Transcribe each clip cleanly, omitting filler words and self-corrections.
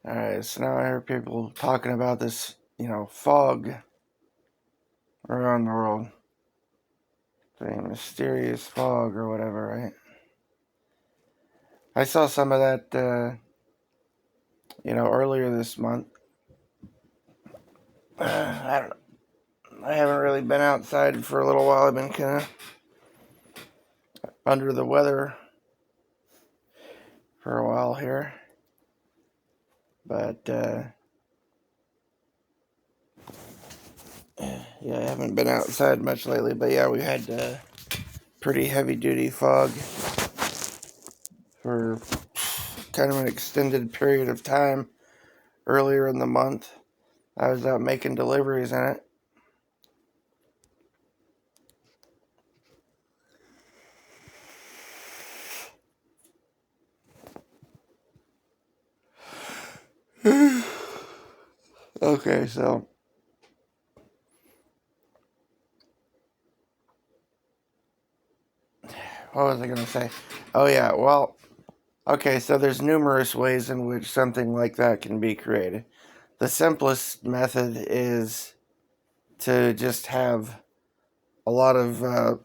Alright, so now I hear people talking about this, fog around the world. The mysterious fog or whatever, right? I saw some of that, earlier this month. I don't know. I haven't really been outside for a little while. I've been kind of under the weather for a while here. But, yeah, I haven't been outside much lately. But, yeah, we had pretty heavy duty fog for kind of an extended period of time earlier in the month. I was out making deliveries in it. Okay, so what was I going to say? Oh, yeah, well, okay, so there's numerous ways in which something like that can be created. The simplest method is to just have a lot of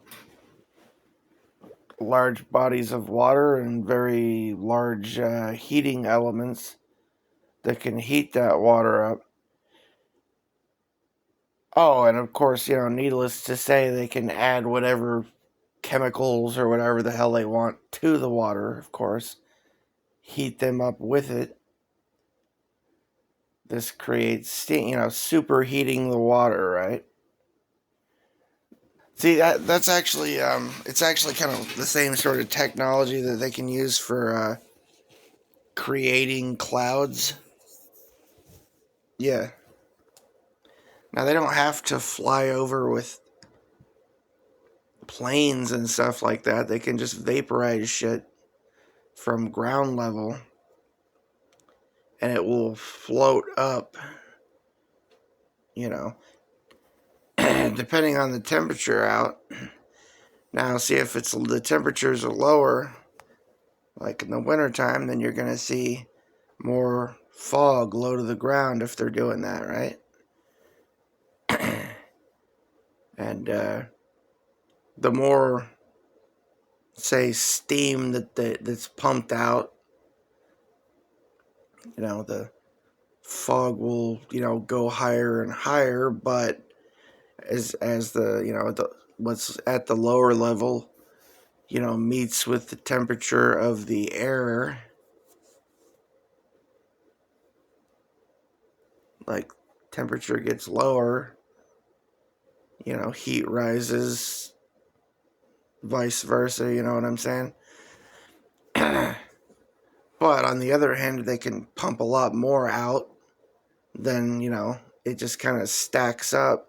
large bodies of water and very large heating elements that can heat that water up. Oh, and of course, needless to say, they can add whatever chemicals or whatever the hell they want to the water, of course, heat them up with it. This creates steam, superheating the water, right? See, that's actually it's actually kind of the same sort of technology that they can use for creating clouds. Yeah. Now they don't have to fly over with planes and stuff like that. They can just vaporize shit from ground level, and it will float up. You know, depending on the temperature out. Now, see if it's the temperatures are lower, like in the wintertime, then you're going to see more fog low to the ground if they're doing that, right? And the more, say, steam that's pumped out, the fog will, go higher and higher. But as what's at the lower level, meets with the temperature of the air, like temperature gets lower, heat rises, vice versa, you know what I'm saying? But on the other hand, they can pump a lot more out, then, it just kind of stacks up.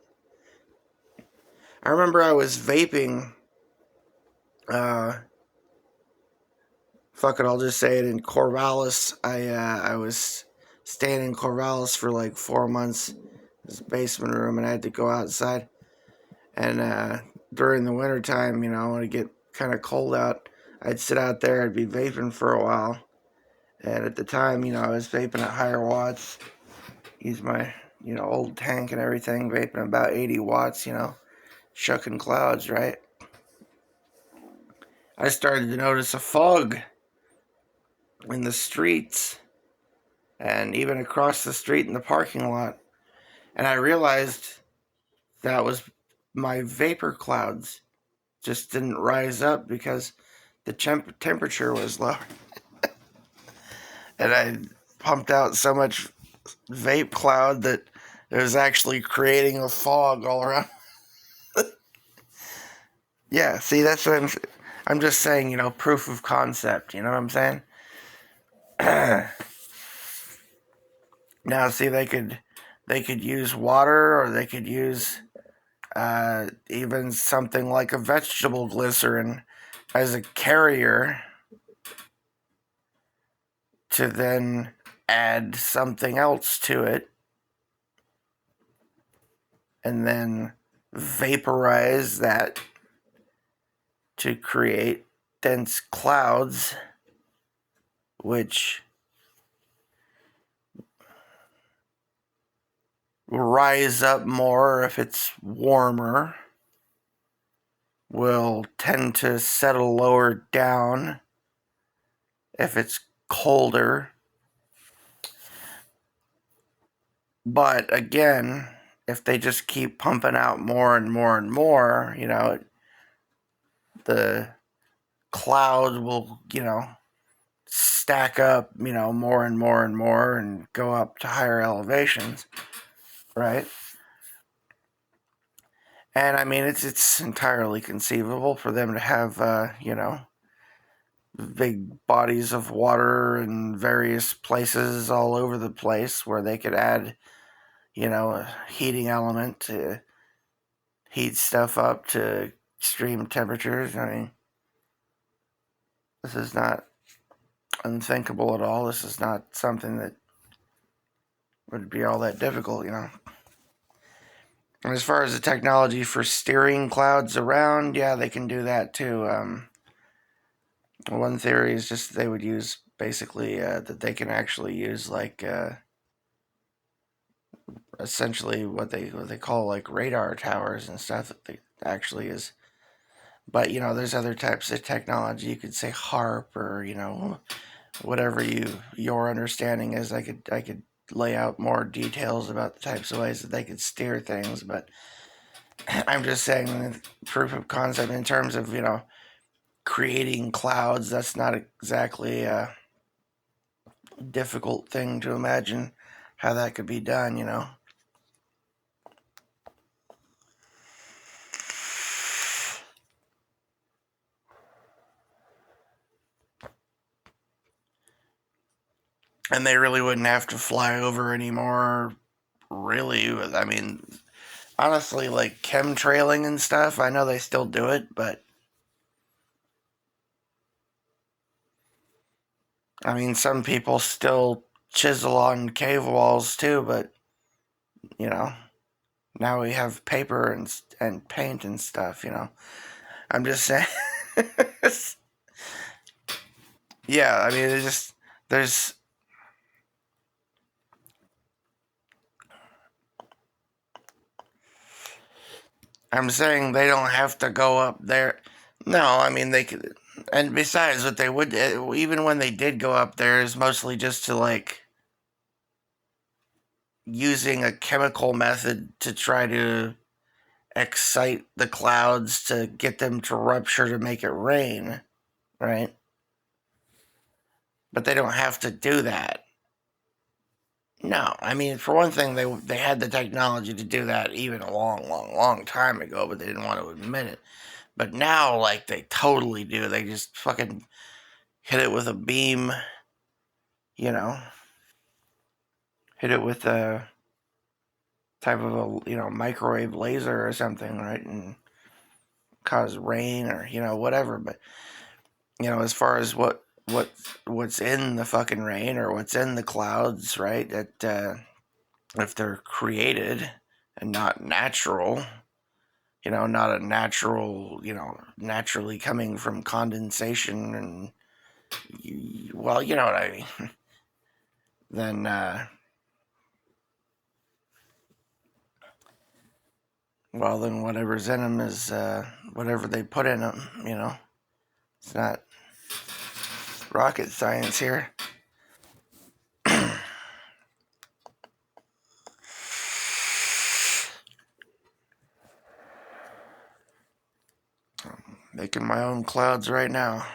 I remember I was vaping, fuck it, I'll just say it, in Corvallis. I was staying in Corvallis for like 4 months, this basement room, and I had to go outside. And during the wintertime, when it get kind of cold out, I'd sit out there, I'd be vaping for a while. And at the time, I was vaping at higher watts. Use my, old tank and everything, vaping about 80 watts, shucking clouds, right? I started to notice a fog in the streets and even across the street in the parking lot. And I realized that was my vapor clouds just didn't rise up because the temperature was low. And I pumped out so much vape cloud that it was actually creating a fog all around. Yeah, see, that's what I'm just saying, proof of concept, you know what I'm saying? Now, see, they could use water, or they could use even something like a vegetable glycerin as a carrier to then add something else to it and then vaporize that to create dense clouds, which rise up more if it's warmer, will tend to settle lower down if it's colder. But again, if they just keep pumping out more and more and more, the cloud will, stack up, more and more and more and go up to higher elevations, right? And I mean, it's entirely conceivable for them to have, big bodies of water in various places all over the place where they could add, a heating element to heat stuff up to extreme temperatures. I mean, this is not unthinkable at all. This is not something that would be all that difficult, And as far as the technology for steering clouds around, yeah, they can do that too. One theory is just they would use basically that they can actually use like essentially what they call like radar towers and stuff. That they actually is, but there's other types of technology. You could say HARP or whatever your understanding is. I could lay out more details about the types of ways that they could steer things, but I'm just saying the proof of concept in terms of creating clouds. That's not exactly a difficult thing to imagine how that could be done. And they really wouldn't have to fly over anymore. Really, I mean, honestly, like chemtrailing and stuff, I know they still do it, but I mean, some people still chisel on cave walls too, but now we have paper and paint and stuff. I'm just saying. Yeah, I mean, there's. I'm saying they don't have to go up there. No, I mean they could. And besides, what they would, even when they did go up there, is mostly just to like using a chemical method to try to excite the clouds to get them to rupture to make it rain, right? But they don't have to do that. No, I mean, for one thing, they had the technology to do that even a long, long, long time ago, but they didn't want to admit it. But now, like, they totally do. They just fucking hit it with a beam, you know, hit it with a type of a, microwave laser or something, right? And cause rain or, whatever. But, as far as what's in the fucking rain or what's in the clouds, right? That, if they're created and not natural, not a natural, naturally coming from condensation and, well, you know what I mean, then, well, then whatever's in them is whatever they put in them, It's not rocket science here. Making my own clouds right now.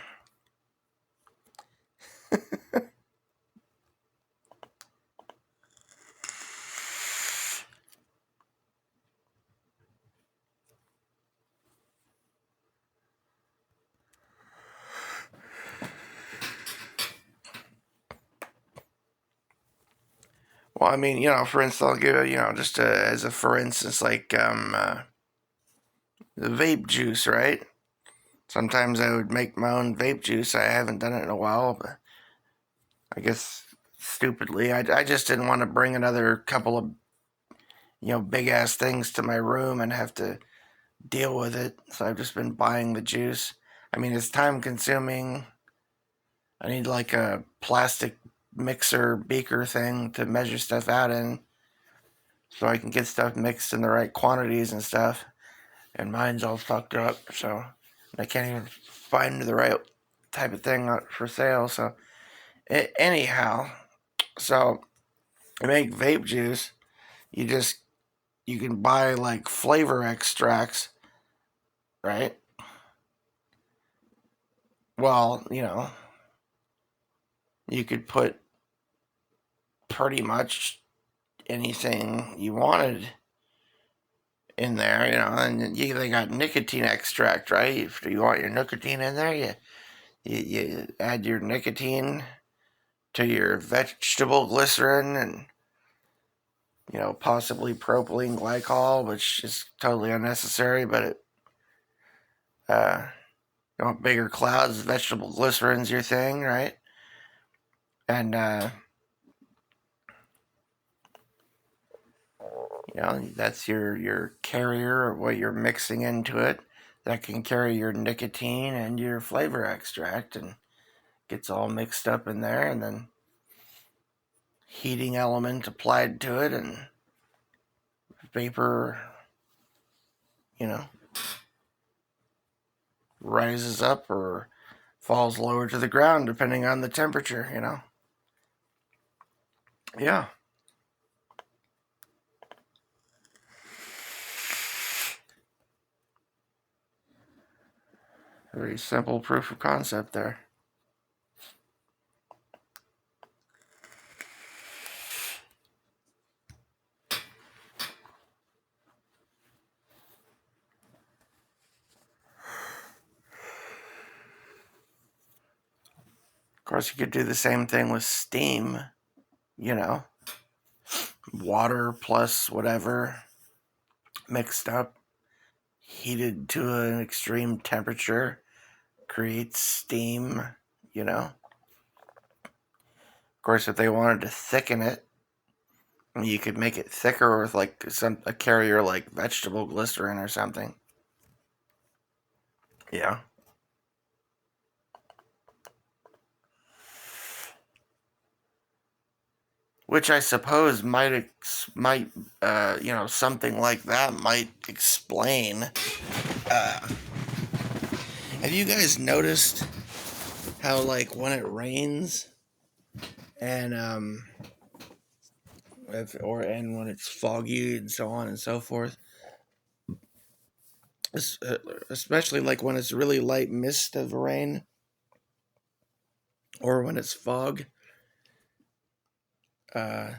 Well, I mean, for instance, I'll give it, just as a for instance, like the vape juice, right? Sometimes I would make my own vape juice. I haven't done it in a while, but I guess stupidly, I just didn't want to bring another couple of, big ass things to my room and have to deal with it. So I've just been buying the juice. I mean, it's time consuming. I need like a plastic mixer beaker thing to measure stuff out in. so I can get stuff mixed in the right quantities and stuff. And mine's all fucked up, so I can't even find the right type of thing for sale. So anyhow, so to make vape juice, you can buy like flavor extracts, right? Well, you could put pretty much anything you wanted in there, and they got nicotine extract, right? If you want your nicotine in there, you add your nicotine to your vegetable glycerin and possibly propylene glycol, which is totally unnecessary, but uh, you want bigger clouds, vegetable glycerin's your thing, right? And that's your carrier of what you're mixing into it that can carry your nicotine and your flavor extract, and gets all mixed up in there, and then heating element applied to it, and vapor, you know, rises up or falls lower to the ground depending on the temperature. Yeah. Very simple proof of concept there. Of course, you could do the same thing with steam, you know, water plus whatever mixed up, heated to an extreme temperature, creates steam, you know. Of course, if they wanted to thicken it, you could make it thicker with like a carrier like vegetable glycerin or something. Yeah. Which I suppose might something like that might explain. Have you guys noticed how like when it rains and and when it's foggy and so on and so forth, especially like when it's really light mist of rain or when it's fog, uh,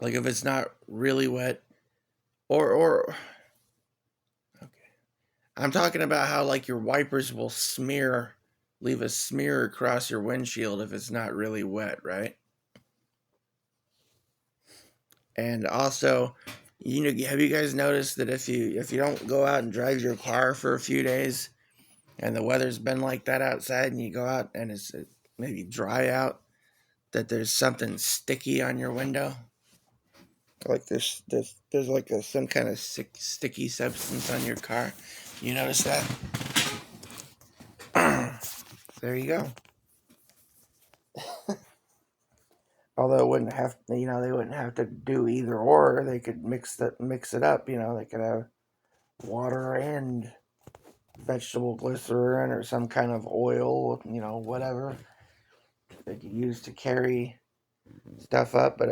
like if it's not really wet or okay, I'm talking about how like your wipers will leave a smear across your windshield if it's not really wet, right? And also, have you guys noticed that if you don't go out and drive your car for a few days, and the weather's been like that outside, and you go out and it's maybe dry out, that there's something sticky on your window, like there's like some kind of sticky substance on your car. You notice that? There you go. Although it wouldn't have, they wouldn't have to do either or. They could mix it up. They could have water and vegetable glycerin or some kind of oil, whatever they could use to carry stuff up. But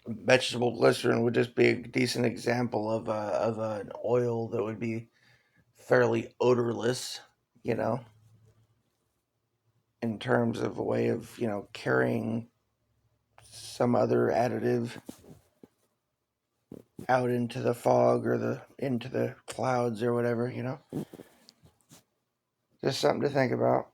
vegetable glycerin would just be a decent example of an oil that would be fairly odorless, you know, in terms of a way of carrying some other additive out into the fog or into the clouds or whatever. Just something to think about.